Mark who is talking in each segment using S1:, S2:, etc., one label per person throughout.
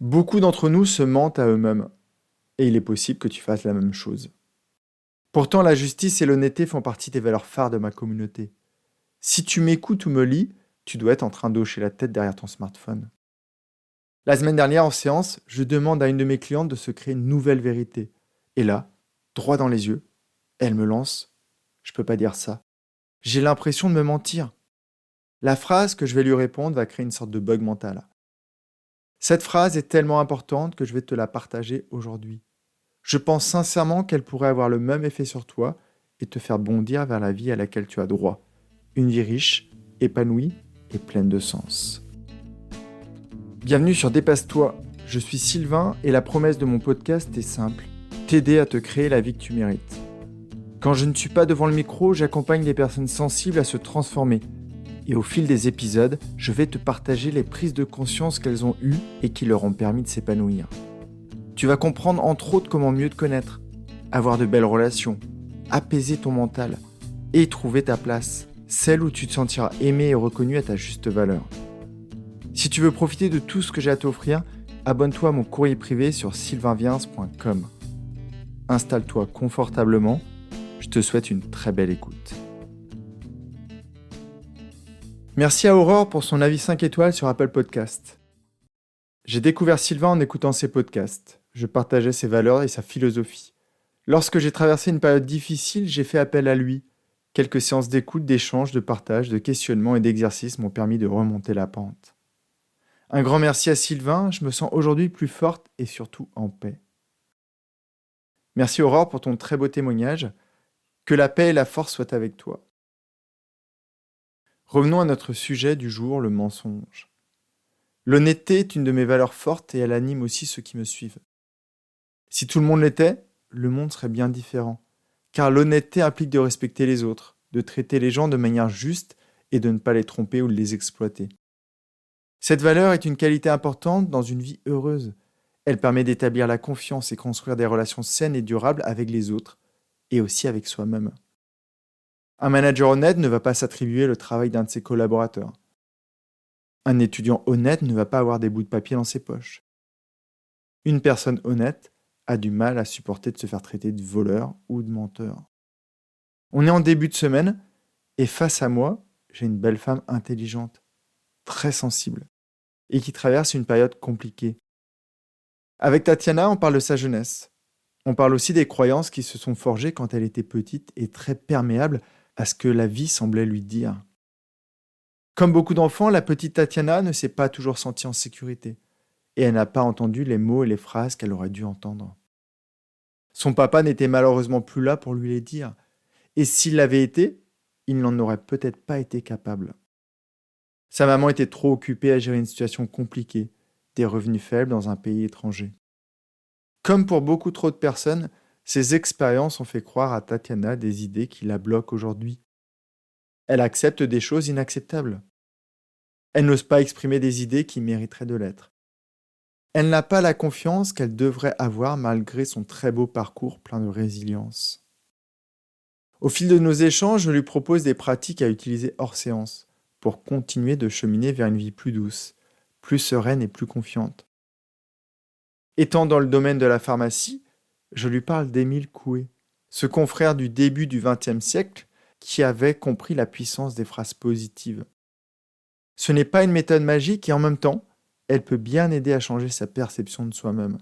S1: Beaucoup d'entre nous se mentent à eux-mêmes, et il est possible que tu fasses la même chose. Pourtant, la justice et l'honnêteté font partie des valeurs phares de ma communauté. Si tu m'écoutes ou me lis, tu dois être en train d'hocher la tête derrière ton smartphone. La semaine dernière, en séance, je demande à une de mes clientes de se créer une nouvelle vérité. Et là, droit dans les yeux, elle me lance: je peux pas dire ça. J'ai l'impression de me mentir. La phrase que je vais lui répondre va créer une sorte de bug mental. Cette phrase est tellement importante que je vais te la partager aujourd'hui. Je pense sincèrement qu'elle pourrait avoir le même effet sur toi et te faire bondir vers la vie à laquelle tu as droit. Une vie riche, épanouie et pleine de sens. Bienvenue sur Dépasse-toi. Je suis Sylvain et la promesse de mon podcast est simple: t'aider à te créer la vie que tu mérites. Quand je ne suis pas devant le micro, j'accompagne les personnes sensibles à se transformer. Et au fil des épisodes, je vais te partager les prises de conscience qu'elles ont eues et qui leur ont permis de s'épanouir. Tu vas comprendre entre autres comment mieux te connaître, avoir de belles relations, apaiser ton mental et trouver ta place, celle où tu te sentiras aimé et reconnu à ta juste valeur. Si tu veux profiter de tout ce que j'ai à t'offrir, abonne-toi à mon courrier privé sur sylvainviens.com. Installe-toi confortablement, je te souhaite une très belle écoute. Merci à Aurore pour son avis 5 étoiles sur Apple Podcast. J'ai découvert Sylvain en écoutant ses podcasts. Je partageais ses valeurs et sa philosophie. Lorsque j'ai traversé une période difficile, j'ai fait appel à lui. Quelques séances d'écoute, d'échange, de partage, de questionnement et d'exercice m'ont permis de remonter la pente. Un grand merci à Sylvain, je me sens aujourd'hui plus forte et surtout en paix. Merci Aurore pour ton très beau témoignage. Que la paix et la force soient avec toi. Revenons à notre sujet du jour, le mensonge. L'honnêteté est une de mes valeurs fortes et elle anime aussi ceux qui me suivent. Si tout le monde l'était, le monde serait bien différent. Car l'honnêteté implique de respecter les autres, de traiter les gens de manière juste et de ne pas les tromper ou de les exploiter. Cette valeur est une qualité importante dans une vie heureuse. Elle permet d'établir la confiance et construire des relations saines et durables avec les autres et aussi avec soi-même. Un manager honnête ne va pas s'attribuer le travail d'un de ses collaborateurs. Un étudiant honnête ne va pas avoir des bouts de papier dans ses poches. Une personne honnête a du mal à supporter de se faire traiter de voleur ou de menteur. On est en début de semaine et face à moi, j'ai une belle femme intelligente, très sensible et qui traverse une période compliquée. Avec Tatiana, on parle de sa jeunesse. On parle aussi des croyances qui se sont forgées quand elle était petite et très perméable à ce que la vie semblait lui dire. Comme beaucoup d'enfants, la petite Tatiana ne s'est pas toujours sentie en sécurité et elle n'a pas entendu les mots et les phrases qu'elle aurait dû entendre. Son papa n'était malheureusement plus là pour lui les dire, et s'il l'avait été, il n'en aurait peut-être pas été capable. Sa maman était trop occupée à gérer une situation compliquée, des revenus faibles dans un pays étranger. Comme pour beaucoup trop de personnes, ces expériences ont fait croire à Tatiana des idées qui la bloquent aujourd'hui. Elle accepte des choses inacceptables. Elle n'ose pas exprimer des idées qui mériteraient de l'être. Elle n'a pas la confiance qu'elle devrait avoir malgré son très beau parcours plein de résilience. Au fil de nos échanges, je lui propose des pratiques à utiliser hors séance pour continuer de cheminer vers une vie plus douce, plus sereine et plus confiante. Étant dans le domaine de la pharmacie, je lui parle d'Émile Coué, ce confrère du début du XXe siècle qui avait compris la puissance des phrases positives. Ce n'est pas une méthode magique et en même temps, elle peut bien aider à changer sa perception de soi-même.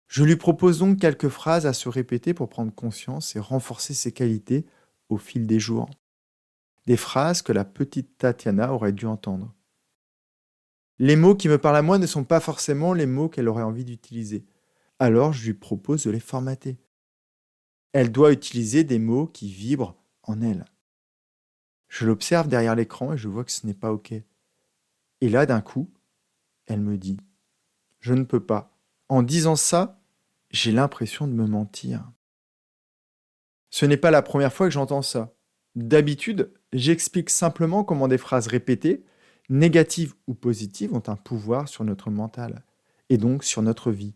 S1: Je lui propose donc quelques phrases à se répéter pour prendre conscience et renforcer ses qualités au fil des jours. Des phrases que la petite Tatiana aurait dû entendre. Les mots qui me parlent à moi ne sont pas forcément les mots qu'elle aurait envie d'utiliser. Alors je lui propose de les formater. Elle doit utiliser des mots qui vibrent en elle. Je l'observe derrière l'écran et je vois que ce n'est pas OK. Et là, d'un coup, elle me dit: je ne peux pas. En disant ça, j'ai l'impression de me mentir. Ce n'est pas la première fois que j'entends ça. D'habitude, j'explique simplement comment des phrases répétées, négatives ou positives, ont un pouvoir sur notre mental, et donc sur notre vie.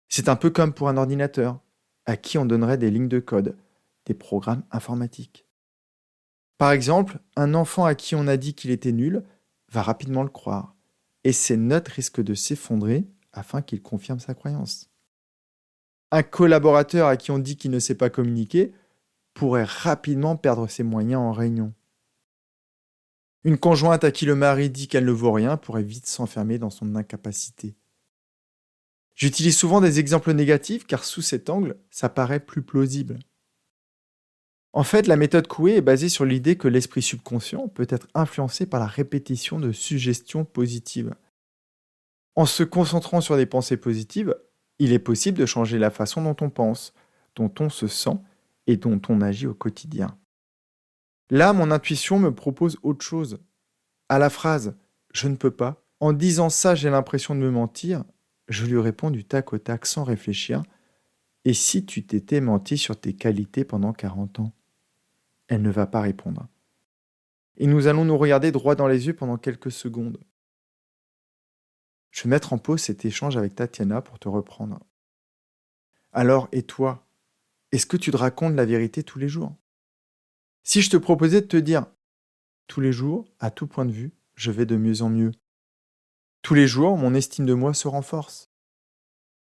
S1: C'est un peu comme pour un ordinateur, à qui on donnerait des lignes de code, des programmes informatiques. Par exemple, un enfant à qui on a dit qu'il était nul va rapidement le croire. et ses notes risquent de s'effondrer afin qu'il confirme sa croyance. Un collaborateur à qui on dit qu'il ne sait pas communiquer pourrait rapidement perdre ses moyens en réunion. Une conjointe à qui le mari dit qu'elle ne vaut rien pourrait vite s'enfermer dans son incapacité. J'utilise souvent des exemples négatifs car sous cet angle, ça paraît plus plausible. En fait, la méthode Coué est basée sur l'idée que l'esprit subconscient peut être influencé par la répétition de suggestions positives. En se concentrant sur des pensées positives, il est possible de changer la façon dont on pense, dont on se sent et dont on agit au quotidien. Là, mon intuition me propose autre chose. À la phrase « je ne peux pas », en disant ça, j'ai l'impression de me mentir, je lui réponds du tac au tac sans réfléchir. Et si tu t'étais menti sur tes qualités pendant 40 ans ? Elle ne va pas répondre. Et nous allons nous regarder droit dans les yeux pendant quelques secondes. Je vais mettre en pause cet échange avec Tatiana pour te reprendre. Alors, et toi ? Est-ce que tu te racontes la vérité tous les jours ? Si je te proposais de te dire « tous les jours, à tout point de vue, je vais de mieux en mieux. Tous les jours, mon estime de moi se renforce.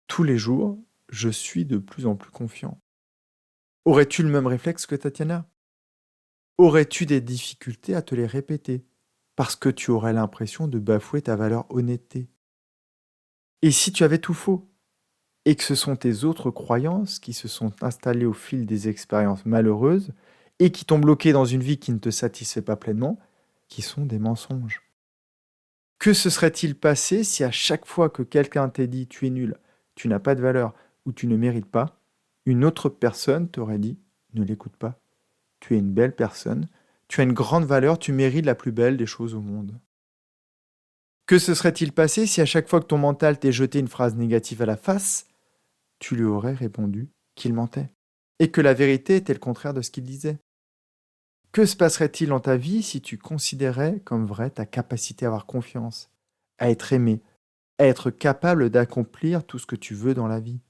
S1: Tous les jours, je suis de plus en plus confiant. » Aurais-tu le même réflexe que Tatiana ? Aurais-tu des difficultés à te les répéter parce que tu aurais l'impression de bafouer ta valeur honnêteté ? Et si tu avais tout faux ? Et que ce sont tes autres croyances qui se sont installées au fil des expériences malheureuses et qui t'ont bloqué dans une vie qui ne te satisfait pas pleinement, qui sont des mensonges. Que se serait-il passé si à chaque fois que quelqu'un t'ait dit « tu es nul, tu n'as pas de valeur ou tu ne mérites pas », une autre personne t'aurait dit « ne l'écoute pas, tu es une belle personne, tu as une grande valeur, tu mérites la plus belle des choses au monde ». Que se serait-il passé si à chaque fois que ton mental t'ait jeté une phrase négative à la face, tu lui aurais répondu qu'il mentait et que la vérité était le contraire de ce qu'il disait ? Que se passerait-il dans ta vie si tu considérais comme vraie ta capacité à avoir confiance, à être aimé, à être capable d'accomplir tout ce que tu veux dans la vie ?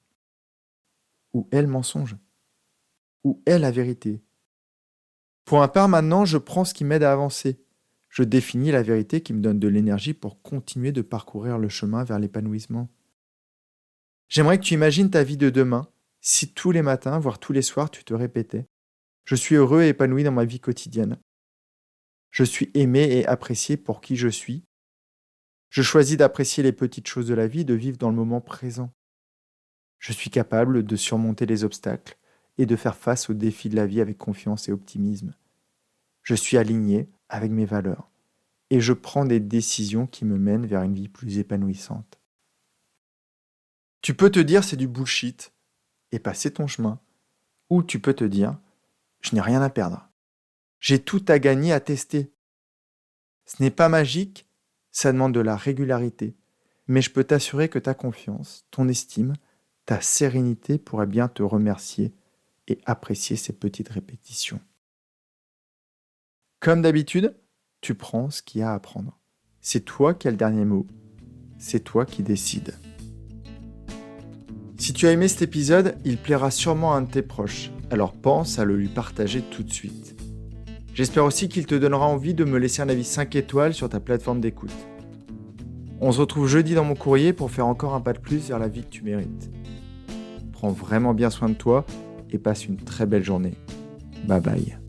S1: Où est le mensonge ? Où est la vérité ? Pour ma part, maintenant, je prends ce qui m'aide à avancer. Je définis la vérité qui me donne de l'énergie pour continuer de parcourir le chemin vers l'épanouissement. J'aimerais que tu imagines ta vie de demain, si tous les matins, voire tous les soirs, tu te répétais « Je suis heureux et épanoui dans ma vie quotidienne. Je suis aimé et apprécié pour qui je suis. Je choisis d'apprécier les petites choses de la vie et de vivre dans le moment présent. Je suis capable de surmonter les obstacles et de faire face aux défis de la vie avec confiance et optimisme. Je suis aligné avec mes valeurs et je prends des décisions qui me mènent vers une vie plus épanouissante. » Tu peux te dire c'est du bullshit et passer ton chemin, ou tu peux te dire je n'ai rien à perdre. J'ai tout à gagner à tester. Ce n'est pas magique, ça demande de la régularité, mais je peux t'assurer que ta confiance, ton estime, ta sérénité pourraient bien te remercier et apprécier ces petites répétitions. Comme d'habitude, tu prends ce qu'il y a à prendre. C'est toi qui as le dernier mot. C'est toi qui décides. Si tu as aimé cet épisode, il plaira sûrement à un de tes proches, alors pense à le lui partager tout de suite. J'espère aussi qu'il te donnera envie de me laisser un avis 5 étoiles sur ta plateforme d'écoute. On se retrouve jeudi dans mon courrier pour faire encore un pas de plus vers la vie que tu mérites. Prends vraiment bien soin de toi et passe une très belle journée. Bye bye.